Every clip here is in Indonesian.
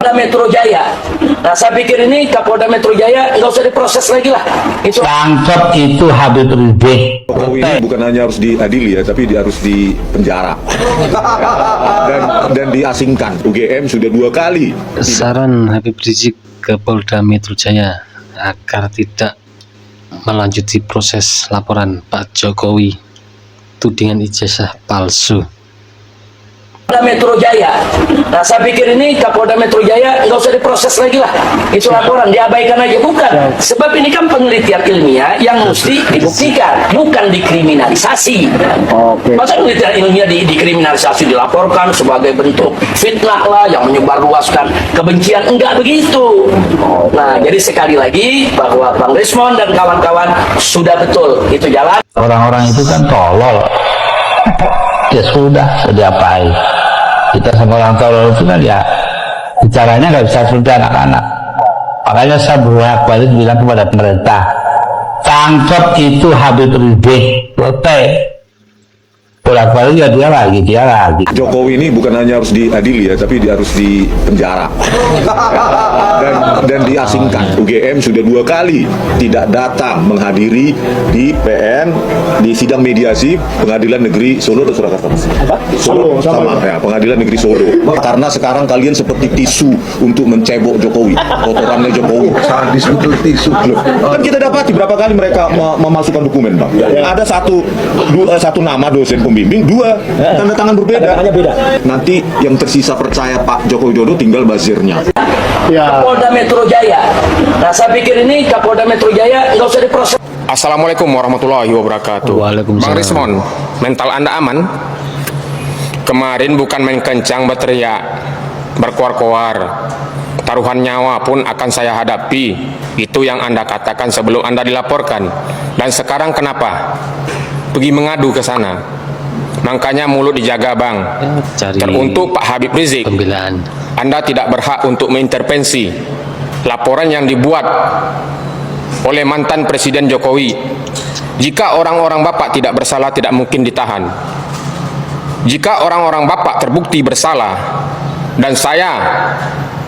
Polda Metro Jaya. Nah, saya pikir ini Kapolda Metro Jaya nggak usah diproses lagi lah. Itu tangkap itu Habib Rizik. Jokowi ini bukan hanya harus diadili ya, tapi dia harus dipenjara dan diasingkan. UGM sudah 2 kali. Saran Habib Rizik ke Polda Metro Jaya agar tidak melanjuti proses laporan Pak Jokowi tudingan ijazah palsu. Polda Metro Jaya. Nah, saya pikir ini Kapolda Metro Jaya nggak usah diproses lagi lah. Itu laporan diabaikan aja, bukan. Sebab ini kan penelitian ilmiah yang mesti dibuktikan, bukan dikriminalisasi. Masa penelitian ilmiah dikriminalisasi, dilaporkan sebagai bentuk fitnah lah yang menyebarluaskan kebencian? Enggak begitu. Nah, jadi sekali lagi bahwa Bang Rismon dan kawan-kawan sudah betul itu jalan. Orang-orang itu kan tolol. Ya sudah diapain. Kita sama orang tolol itu kan ya bicaranya nggak bisa seperti anak-anak. Makanya saya bolak-balik bilang kepada pemerintah, tangkap itu Habib Rizik. Bolak-balik ya dia lagi. Jokowi ini bukan hanya harus diadili ya, tapi dia harus dipenjara dan diasingkan. UGM sudah 2 kali tidak datang menghadiri di PN di sidang mediasi Pengadilan Negeri Solo atau Surakarta. Solo sama ya, Pengadilan Negeri Solo. Karena sekarang kalian seperti tisu untuk mencebok Jokowi, kotorannya Jokowi. Sadis betul tisu. Kan kita dapati berapa kali mereka memasukkan dokumen, Bang. Ada satu nama dosen pembimbing, 2 tanda tangan berbeda. Nanti yang tersisa percaya Pak Joko Widodo tinggal bazirnya. Kapolda Metro Jaya. Nah, saya pikir ini Kapolda Metro Jaya nggak usah diproses. Assalamualaikum warahmatullahi wabarakatuh. Waalaikumsalam. Bang Rismon, mental Anda aman? Kemarin bukan main kencang berteriak, berkoar-koar. Taruhan nyawa pun akan saya hadapi. Itu yang Anda katakan sebelum Anda dilaporkan. Dan sekarang kenapa? Pergi mengadu ke sana. Makanya mulut dijaga, Bang. Teruntuk Pak Habib Rizik, Pembelaan. Anda tidak berhak untuk mengintervensi laporan yang dibuat oleh mantan Presiden Jokowi. Jika orang-orang Bapak tidak bersalah, tidak mungkin ditahan. Jika orang-orang Bapak terbukti bersalah, dan saya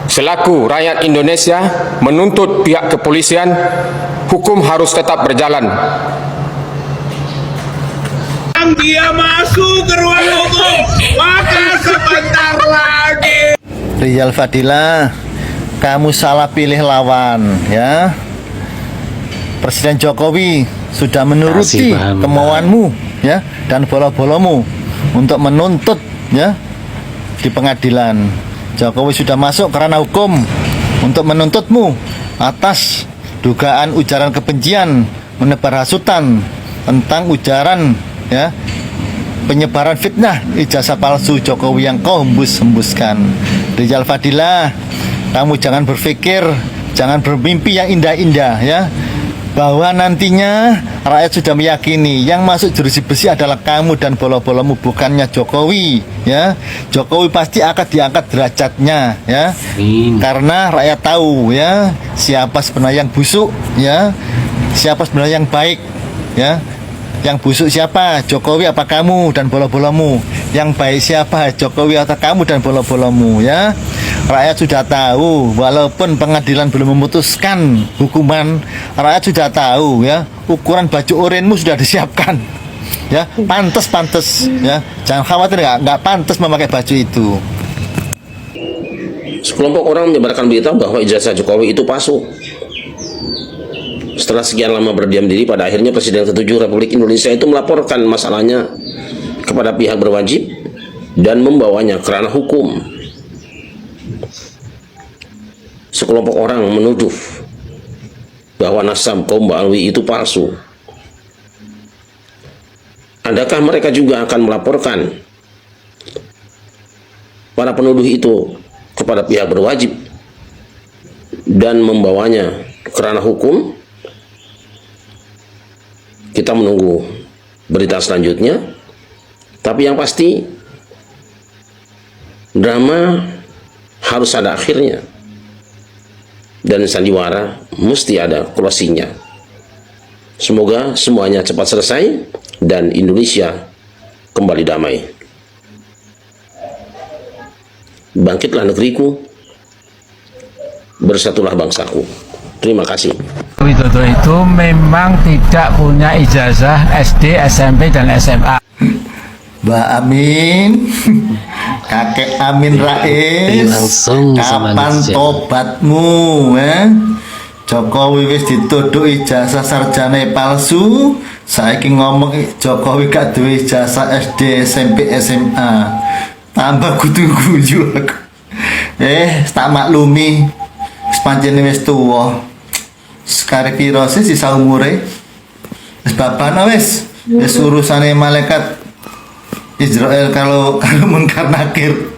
selaku rakyat Indonesia menuntut pihak kepolisian, hukum harus tetap berjalan. Dia masuk ke ruang hukum, maka sebentar lagi. Rizal Fadila, kamu salah pilih lawan ya. Presiden Jokowi sudah menuruti kemauanmu ya dan bola-bolamu untuk menuntut ya di pengadilan. Jokowi sudah masuk karena hukum untuk menuntutmu atas dugaan ujaran kebencian, menebar hasutan tentang ujaran ya penyebaran fitnah ijazah palsu Jokowi yang kau hembuskan. Rizal Fadila, kamu jangan berpikir, jangan bermimpi yang indah-indah ya, bahwa nantinya rakyat sudah meyakini yang masuk jeruji besi adalah kamu dan bola-bolamu, bukannya Jokowi ya. Jokowi pasti akan diangkat derajatnya ya. Karena rakyat tahu ya siapa sebenarnya yang busuk ya, siapa sebenarnya yang baik ya. Yang busuk siapa? Jokowi apa kamu dan bola-bolamu? Yang baik siapa? Jokowi atau kamu dan bola-bolamu ya. Rakyat sudah tahu, walaupun pengadilan belum memutuskan hukuman, rakyat sudah tahu ya, ukuran baju orenmu sudah disiapkan ya, pantas ya, jangan khawatir, nggak pantas memakai baju itu. Sekelompok orang menyebarkan berita bahwa ijazah Jokowi itu palsu. Setelah sekian lama berdiam diri, pada akhirnya Presiden ke-7 Republik Indonesia itu melaporkan masalahnya kepada pihak berwajib dan membawanya ke ranah hukum. Sekelompok orang menuduh bahwa nasab kaum Ba'alwi itu palsu. Adakah mereka juga akan melaporkan para penuduh itu kepada pihak berwajib dan membawanya ke ranah hukum? Kita menunggu berita selanjutnya. Tapi yang pasti, drama harus ada akhirnya, dan sandiwara mesti ada closingnya. Semoga semuanya cepat selesai dan Indonesia kembali damai. Bangkitlah negeriku, bersatulah bangsaku. Terima kasih. Widodo itu memang tidak punya ijazah SD, SMP, dan SMA. Mbak Amin, kakek Amin Rais, Langsung sama kapan netizen. tobatmu? Jokowi wis dituduh ijazah sarjana palsu. Saiki ngomong Jokowi gak duwe ijazah SD, SMP, SMA. Tambah kudu guyu aku. Tak maklumi. Wis pancene wis tuwa. Sekarang piro sih sisa umure? Wis babana wis. Wis urusane malaikat Israel kalau Munkar Nakir.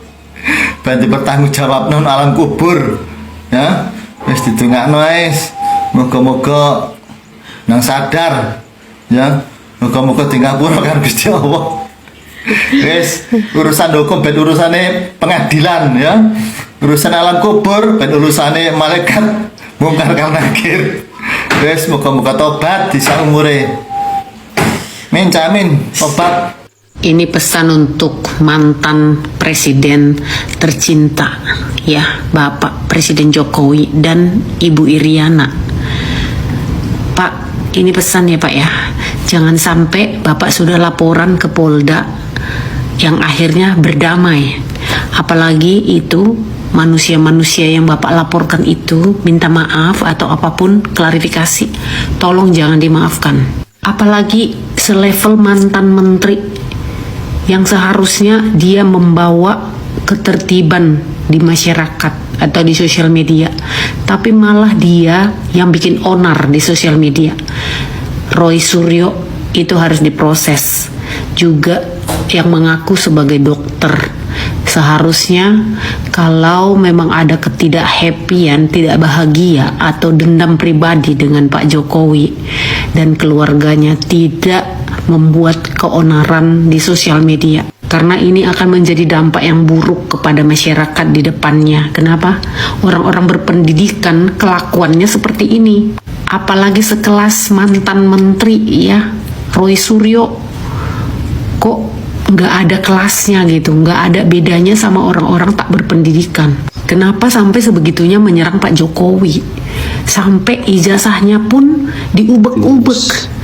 Bantu bertanggung jawab non alam kubur. Ya, wis didongakno wis. Moga-moga nang sadar. Ya, moga-moga di ngapura kan Gusti Allah. Wis urusan hukum ben urusane pengadilan ya. Urusan alam kubur ben urusane malaikat Munkar Nakir. Wis moga-moga tobat di saumure. Min jamin tobat. Ini pesan untuk mantan presiden tercinta ya, Bapak Presiden Jokowi dan Ibu Iriana. Pak, ini pesan ya Pak ya. Jangan sampai Bapak sudah laporan ke Polda yang akhirnya berdamai. Apalagi itu manusia-manusia yang Bapak laporkan itu minta maaf atau apapun klarifikasi, tolong jangan dimaafkan. Apalagi selevel mantan menteri yang seharusnya dia membawa ketertiban di masyarakat atau di sosial media, tapi malah dia yang bikin onar di sosial media. Roy Suryo itu harus diproses. Juga yang mengaku sebagai dokter, seharusnya kalau memang ada ketidakhappyan, tidak bahagia atau dendam pribadi dengan Pak Jokowi dan keluarganya, tidak membuat keonaran di sosial media, karena ini akan menjadi dampak yang buruk kepada masyarakat di depannya. Kenapa? Orang-orang berpendidikan kelakuannya seperti ini, apalagi sekelas mantan menteri ya, Roy Suryo, kok nggak ada kelasnya gitu, nggak ada bedanya sama orang-orang tak berpendidikan. Kenapa sampai sebegitunya menyerang Pak Jokowi, sampai ijazahnya pun diubek-ubek?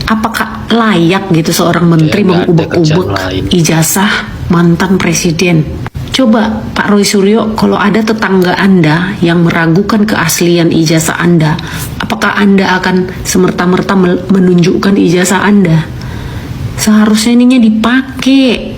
Apakah layak gitu seorang menteri mengubek-ubek ijazah mantan presiden? Coba Pak Roy Suryo, kalau ada tetangga Anda yang meragukan keaslian ijazah Anda, apakah Anda akan semerta-merta menunjukkan ijazah Anda? Seharusnya ininya dipakai,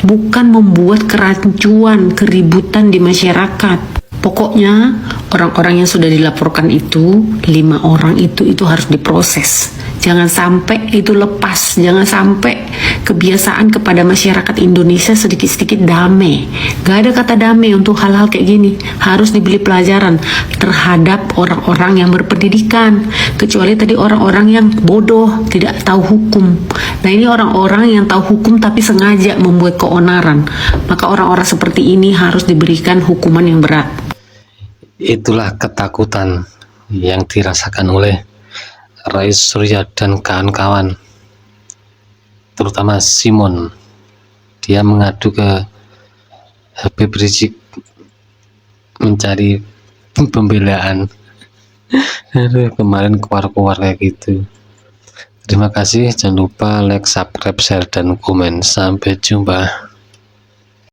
bukan membuat kerancuan, keributan di masyarakat. Pokoknya orang-orang yang sudah dilaporkan itu, 5 orang itu harus diproses. Jangan sampai itu lepas, jangan sampai kebiasaan kepada masyarakat Indonesia sedikit-sedikit damai. Gak ada kata damai untuk hal-hal kayak gini. Harus diberi pelajaran terhadap orang-orang yang berpendidikan. Kecuali tadi orang-orang yang bodoh, tidak tahu hukum. Nah ini orang-orang yang tahu hukum tapi sengaja membuat keonaran. Maka orang-orang seperti ini harus diberikan hukuman yang berat. Itulah ketakutan yang dirasakan oleh Roy Suryo dan kawan-kawan, terutama Simon. Dia mengadu ke Habib Rizik mencari pembelaan. Kemarin keluar-keluar kayak gitu. Terima kasih, jangan lupa like, subscribe, share, dan komen. Sampai jumpa.